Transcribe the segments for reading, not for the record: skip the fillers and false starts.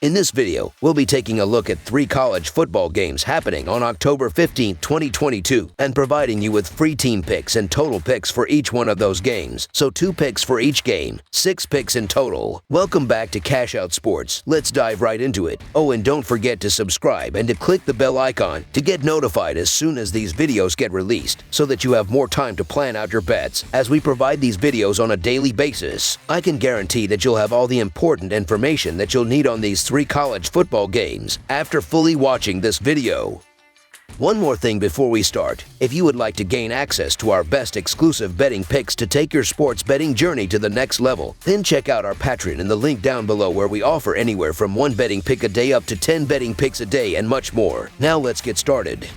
In this video, we'll be taking a look at 3 college football games happening on October 15, 2022, and providing you with free team picks and total picks for each one of those games. So 2 picks for each game, 6 picks in total. Welcome back to Cash Out Sports. Let's dive right into it. Oh, and don't forget to subscribe and to click the bell icon to get notified as soon as these videos get released, so that you have more time to plan out your bets. As we provide these videos on a daily basis, I can guarantee that you'll have all the important information that you'll need on these 3 college football games after fully watching this video. One more thing before we start. If you would like to gain access to our best exclusive betting picks to take your sports betting journey to the next level, then check out our Patreon in the link down below, where we offer anywhere from 1 betting pick a day up to 10 betting picks a day and much more. Now let's get started.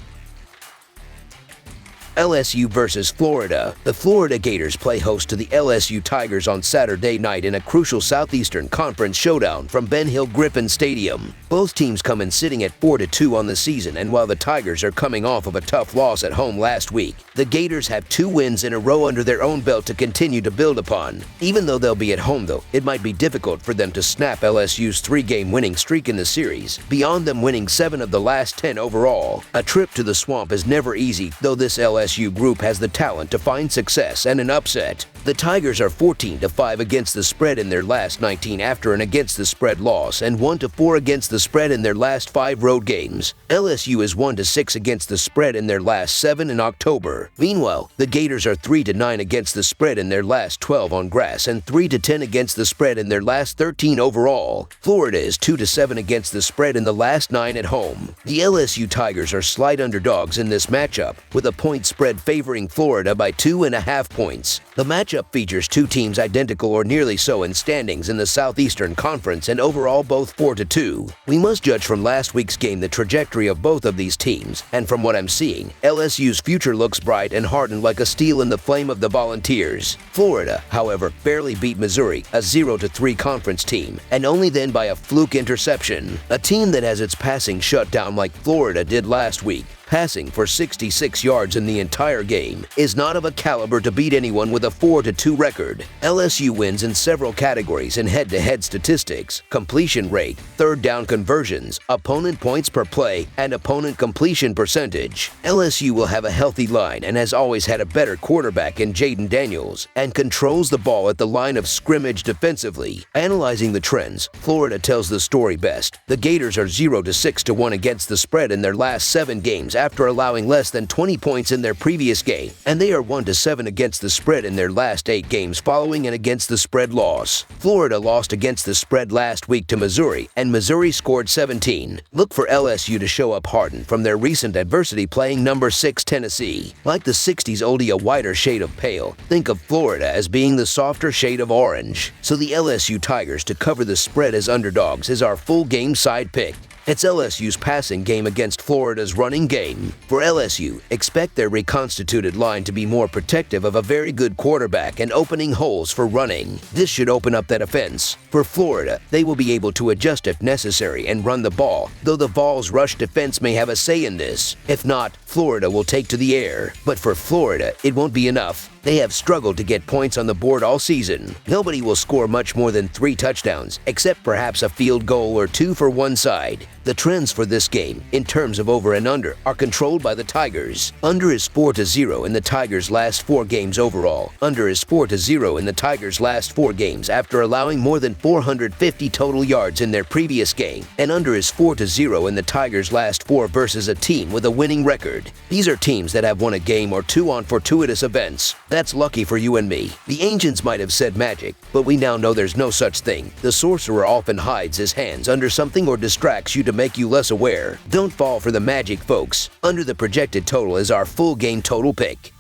LSU versus Florida. The Florida Gators play host to the LSU Tigers on Saturday night in a crucial Southeastern Conference showdown from Ben Hill Griffin Stadium. Both teams come in sitting at 4-2 on the season, and while the Tigers are coming off of a tough loss at home last week, the Gators have 2 wins in a row under their own belt to continue to build upon. Even though they'll be at home though, it might be difficult for them to snap LSU's 3-game winning streak in the series, beyond them winning 7 of the last 10 overall. A trip to the Swamp is never easy, though this LSU group has the talent to find success and an upset. The Tigers are 14-5 against the spread in their last 19 after an against the spread loss, and 1-4 against the spread in their last 5 road games. LSU is 1-6 against the spread in their last 7 in October. Meanwhile, the Gators are 3-9 against the spread in their last 12 on grass and 3-10 against the spread in their last 13 overall. Florida is 2-7 against the spread in the last 9 at home. The LSU Tigers are slight underdogs in this matchup, with a point spread favoring Florida by 2.5 points. The matchup features 2 teams identical or nearly so in standings in the Southeastern Conference, and overall both 4-2. We must judge from last week's game the trajectory of both of these teams, and from what I'm seeing, LSU's future looks bright and hardened like a steel in the flame of the Volunteers. Florida, however, barely beat Missouri, a 0-3 conference team, and only then by a fluke interception. A team that has its passing shut down like Florida did last week, passing for 66 yards in the entire game, is not of a caliber to beat anyone with a 4-2 record. LSU wins in several categories in head-to-head statistics: completion rate, third down conversions, opponent points per play, and opponent completion percentage. LSU will have a healthy line and has always had a better quarterback in Jaden Daniels, and controls the ball at the line of scrimmage defensively. Analyzing the trends, Florida tells the story best. The Gators are 0-6-1 against the spread in their last 7 games after allowing less than 20 points in their previous game, and they are 1-7 against the spread in their last 8 games following an against the spread loss. Florida lost against the spread last week to Missouri, and Missouri scored 17. Look for LSU to show up hardened from their recent adversity playing number 6 Tennessee. Like the 60s oldie a whiter shade of pale, think of Florida as being the softer shade of orange. So the LSU Tigers to cover the spread as underdogs is our full game side pick. It's LSU's passing game against Florida's running game. For LSU, expect their reconstituted line to be more protective of a very good quarterback and opening holes for running. This should open up that offense. For Florida, they will be able to adjust if necessary and run the ball, though the Vols' rush defense may have a say in this. If not, Florida will take to the air. But for Florida, it won't be enough. They have struggled to get points on the board all season. Nobody will score much more than 3 touchdowns, except perhaps a field goal or 2 for one side. The trends for this game, in terms of over and under, are controlled by the Tigers. Under is 4-0 in the Tigers' last 4 games overall. Under is 4-0 in the Tigers' last 4 games after allowing more than 450 total yards in their previous game. And under is 4-0 in the Tigers' last 4 versus a team with a winning record. These are teams that have won a game or 2 on fortuitous events. That's lucky for you and me. The ancients might have said magic, but we now know there's no such thing. The sorcerer often hides his hands under something or distracts you to make you less aware. Don't fall for the magic, folks. Under the projected total is our full game total pick.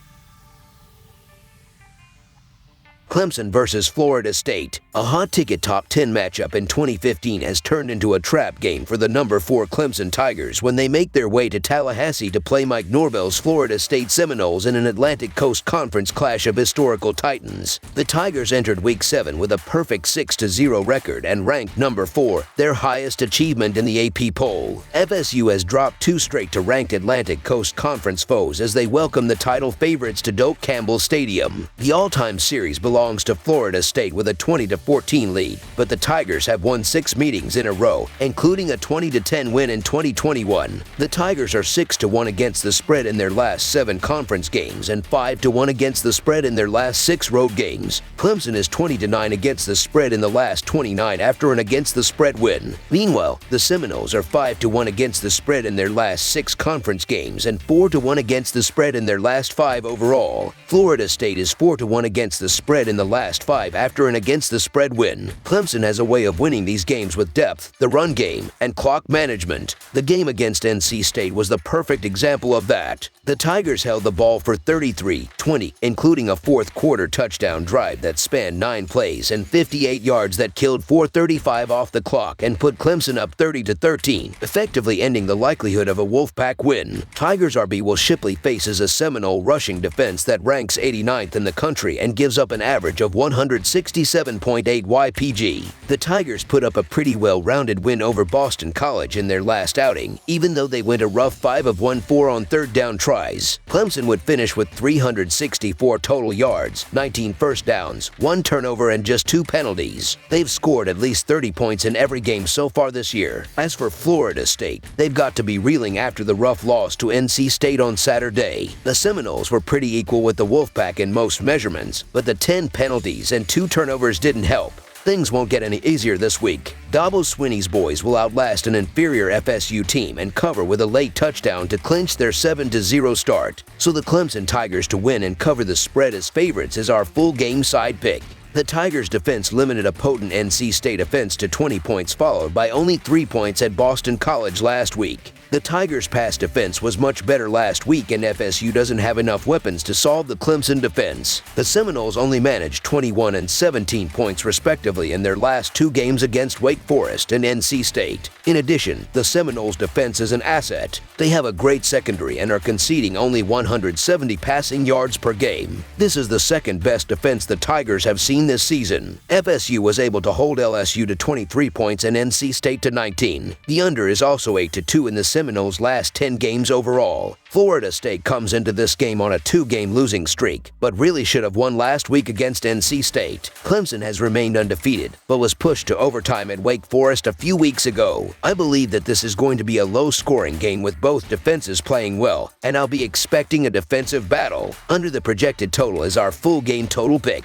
Clemson versus Florida State. A hot-ticket top 10 matchup in 2015 has turned into a trap game for the number 4 Clemson Tigers when they make their way to Tallahassee to play Mike Norvell's Florida State Seminoles in an Atlantic Coast Conference clash of historical titans. The Tigers entered Week 7 with a perfect 6-0 record and ranked number 4, their highest achievement in the AP poll. FSU has dropped 2 straight to ranked Atlantic Coast Conference foes as they welcome the title favorites to Doak Campbell Stadium. The all-time series belongs belongs to Florida State with a 20-14 lead, but the Tigers have won 6 meetings in a row, including a 20-10 win in 2021. The Tigers are 6-1 against the spread in their last 7 conference games and 5-1 against the spread in their last 6 road games. Clemson is 20-9 against the spread in the last 29 after an against the spread win. Meanwhile, the Seminoles are 5-1 against the spread in their last 6 conference games and 4-1 against the spread in their last 5 overall. Florida State is 4-1 against the spread in the last 5 after an against the spread win. Clemson has a way of winning these games with depth, the run game, and clock management. The game against NC State was the perfect example of that. The Tigers held the ball for 33-20, including a fourth-quarter touchdown drive that spanned 9 plays and 58 yards that killed 4:35 off the clock and put Clemson up 30-13, effectively ending the likelihood of a Wolfpack win. Tigers RB Will Shipley faces a Seminole rushing defense that ranks 89th in the country and gives up an average of 167.8 YPG. The Tigers put up a pretty well-rounded win over Boston College in their last outing, even though they went a rough 5 of 1-4 on third-down tries. Clemson would finish with 364 total yards, 19 first downs, 1 turnover, and just 2 penalties. They've scored at least 30 points in every game so far this year. As for Florida State, they've got to be reeling after the rough loss to NC State on Saturday. The Seminoles were pretty equal with the Wolfpack in most measurements, but the 10 penalties and 2 turnovers didn't help. Things won't get any easier this week. Dabo Swinney's boys will outlast an inferior FSU team and cover with a late touchdown to clinch their 7-0 start. So the Clemson Tigers to win and cover the spread as favorites is our full game side pick. The Tigers' defense limited a potent NC State offense to 20 points, followed by only 3 points at Boston College last week. The Tigers' pass defense was much better last week, and FSU doesn't have enough weapons to solve the Clemson defense. The Seminoles only managed 21 and 17 points respectively in their last 2 games against Wake Forest and NC State. In addition, the Seminoles' defense is an asset. They have a great secondary and are conceding only 170 passing yards per game. This is the second best defense the Tigers have seen this season. FSU was able to hold LSU to 23 points and NC State to 19. The under is also 8-2 in the Seminoles' last 10 games overall. Florida State comes into this game on a 2-game losing streak, but really should have won last week against NC State. Clemson has remained undefeated, but was pushed to overtime at Wake Forest a few weeks ago. I believe that this is going to be a low-scoring game with both defenses playing well, and I'll be expecting a defensive battle. Under the projected total is our full game total pick.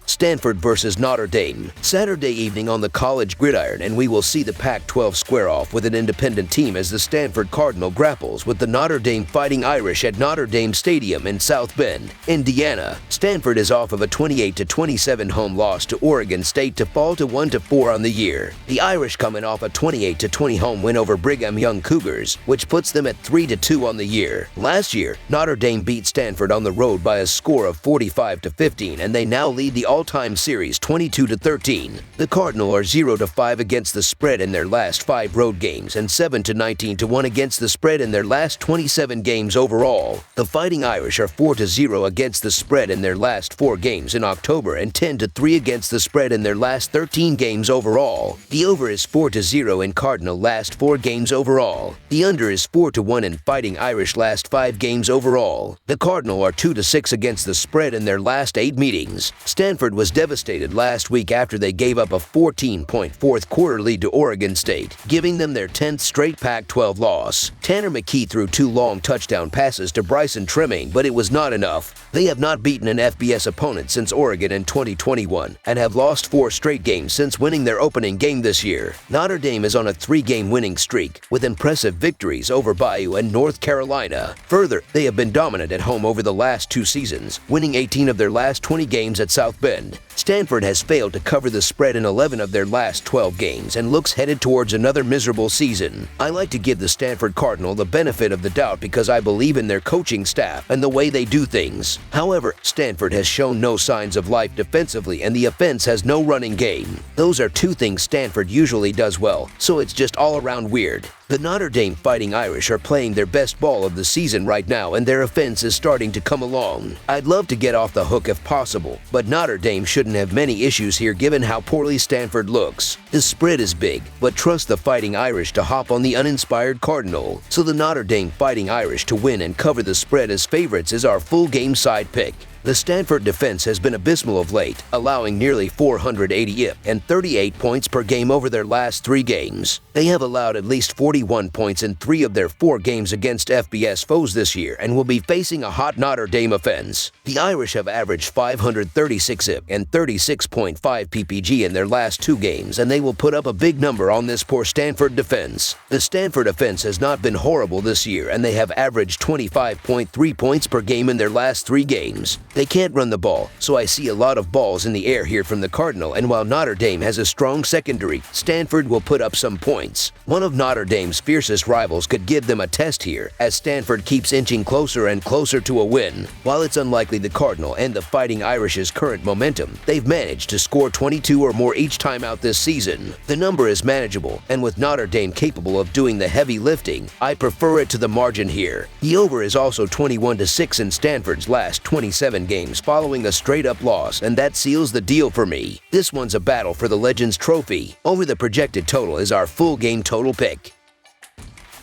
Stanford versus Notre Dame, Saturday evening on the college gridiron, and we will see the Pac-12 square off with an independent team as the Stanford Cardinal grapples with the Notre Dame Fighting Irish at Notre Dame Stadium in South Bend, Indiana. Stanford is off of a 28-27 home loss to Oregon State to fall to 1-4 on the year. The Irish coming off a 28-20 home win over Brigham Young Cougars, which puts them at 3-2 on the year. Last year, Notre Dame beat Stanford on the road by a score of 45-15, and they now lead the all-time series 22-13. The Cardinal are 0-5 against the spread in their last 5 road games and 7-19-1 against the spread in their last 27 games overall. The Fighting Irish are 4-0 against the spread in their last 4 games in October and 10-3 against the spread in their last 13 games overall. The over is 4-0 in Cardinal last 4 games overall. The under is 4-1 in Fighting Irish last 5 games overall. The Cardinal are 2-6 against the spread in their last 8 meetings. Stanford was devastated last week after they gave up a 14-point fourth-quarter lead to Oregon State, giving them their 10th straight Pac-12 loss. Tanner McKee threw 2 long touchdown passes to Bryson Tremaine, but it was not enough. They have not beaten an FBS opponent since Oregon in 2021 and have lost 4 straight games since winning their opening game this year. Notre Dame is on a 3-game winning streak with impressive victories over Bayou and North Carolina. Further, they have been dominant at home over the last 2 seasons, winning 18 of their last 20 games at South Bend. Stanford has failed to cover the spread in 11 of their last 12 games and looks headed towards another miserable season. I like to give the Stanford Cardinal the benefit of the doubt because I believe in their coaching staff and the way they do things. However, Stanford has shown no signs of life defensively and the offense has no running game. Those are 2 things Stanford usually does well, so it's just all around weird. The Notre Dame Fighting Irish are playing their best ball of the season right now, and their offense is starting to come along. I'd love to get off the hook if possible, but Notre Dame shouldn't have many issues here given how poorly Stanford looks. The spread is big, but trust the Fighting Irish to hop on the uninspired Cardinal. So the Notre Dame Fighting Irish to win and cover the spread as favorites is our full game side pick. The Stanford defense has been abysmal of late, allowing nearly 480 IP and 38 points per game over their last 3 games. They have allowed at least 41 points in 3 of their 4 games against FBS foes this year and will be facing a hot Notre Dame offense. The Irish have averaged 536 IP and 36.5 PPG in their last 2 games, and they will put up a big number on this poor Stanford defense. The Stanford offense has not been horrible this year, and they have averaged 25.3 points per game in their last 3 games. They can't run the ball, so I see a lot of balls in the air here from the Cardinal, and while Notre Dame has a strong secondary, Stanford will put up some points. One of Notre Dame's fiercest rivals could give them a test here, as Stanford keeps inching closer and closer to a win. While it's unlikely the Cardinal and the Fighting Irish's current momentum, they've managed to score 22 or more each time out this season. The number is manageable, and with Notre Dame capable of doing the heavy lifting, I prefer it to the margin here. The over is also 21-6 in Stanford's last 27 games following a straight-up loss, and that seals the deal for me. This one's a battle for the Legends Trophy. Over the projected total is our full game total pick.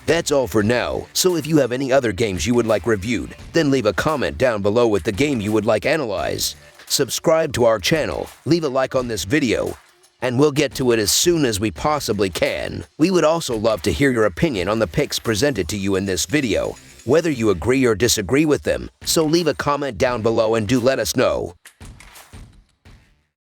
That's all for now, so if you have any other games you would like reviewed, then leave a comment down below with the game you would like analyzed. Subscribe to our channel, leave a like on this video, and we'll get to it as soon as we possibly can. We would also love to hear your opinion on the picks presented to you in this video, whether you agree or disagree with them, so leave a comment down below and do let us know.